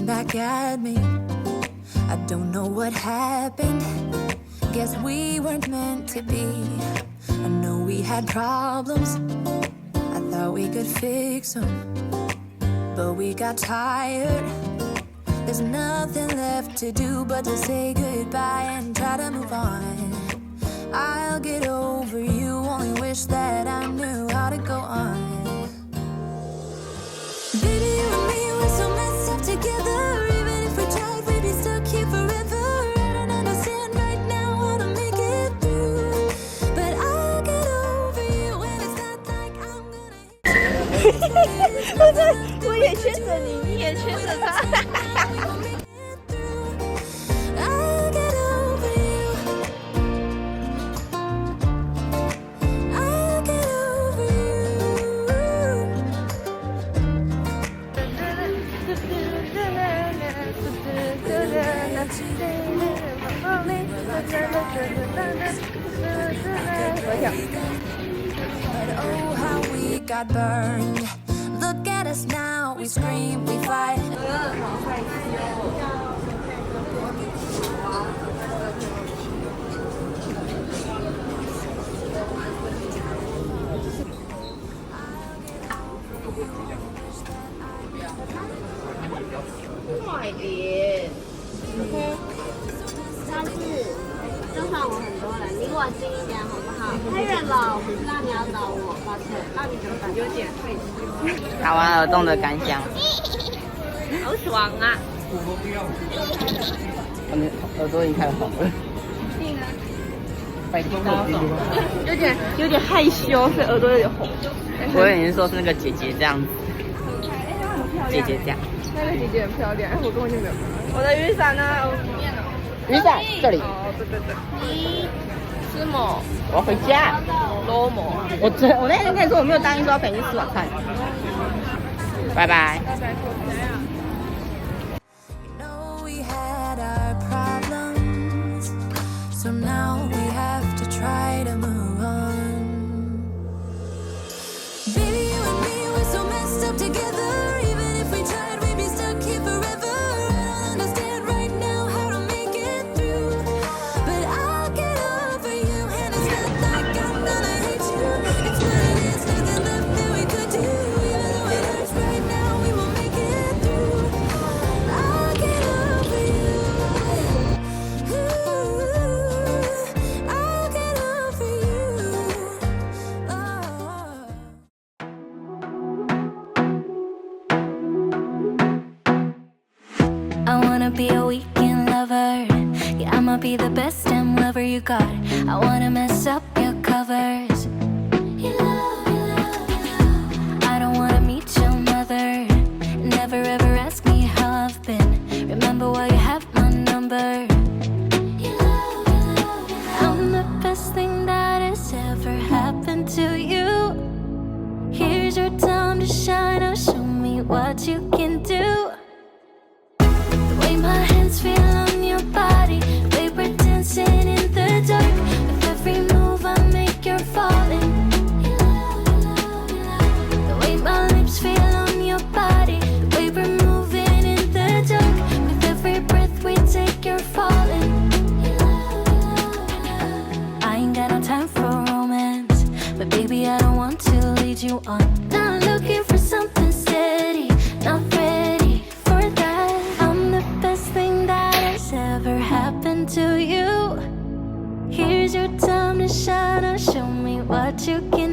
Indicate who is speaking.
Speaker 1: looking back at me. I don't know what happened. Guess we weren't meant to be. I know we had problems. I thought we could fix them, but we got tired. There's nothing left to do but to say goodbye and try to move on. I'll get over you, only wish that I knew how to go on. Baby, you and me, we're so messed up together. Even if we tried, we'd be stuck here forever. I don't understand right now how to make it through, but I'll get over you when it's not like I'm gonna
Speaker 2: 不是，我也牵着你，你也牵着他。
Speaker 1: I'll get over you. I'll get over you.
Speaker 2: 我想。
Speaker 1: But oh, how we got burned. Look at us now, we scream, we fight.
Speaker 2: 快点
Speaker 3: OK， 下次就算我很多人，离我近一点好不好？太远了，我不知道你要找我，抱歉。那你怎么感觉有点费劲？
Speaker 4: 打完耳洞的感想，
Speaker 3: 好爽啊！
Speaker 4: 我的耳朵已经开始红了。
Speaker 2: 有点害羞，所以耳朵有点红。
Speaker 4: 我以为你是说是那个姐姐这样子，姐姐这样。
Speaker 2: 那个姐姐很漂亮，我根本就没有看到。我的雨伞呢？
Speaker 4: 雨伞这里。
Speaker 2: 哦，对对对。吃么？
Speaker 4: 我要回家。
Speaker 2: 罗么？
Speaker 4: 我那天跟你说我没有答应说要陪你吃晚饭。拜拜。
Speaker 2: 拜拜。
Speaker 1: So now we have to try to move on. Baby, you and me, we're so messed up together. Even if we tried, we'd be stuck here forever. I don't understand right now how to make it through, but I'll get over you. And it's not like I'm gonna hate you. It's what it is, nothing left that we could do. Even though it hurts right now, we will make it through. I'll get over you. I wanna be a weekend lover. Yeah, I'ma be the best damn lover you got. I wanna mess up your covers. I don't wanna meet your mother. Never ever ask me how I've been. Remember why you have my number. I'm the best thing that has ever happened to you. Here's your time to shine. Now show me what you can do. My hands feel on your body. We were dancing in the dark. With every move I make, you're falling. The way my lips feel on your body. We were moving in the dark. With every breath we take, you're falling. I ain't got no time for romance, but baby, I don't want to lead you on. Not looking for something steady, not ready for that. Best thing that has ever happened to you. Here's your time to shine. Now show me what you can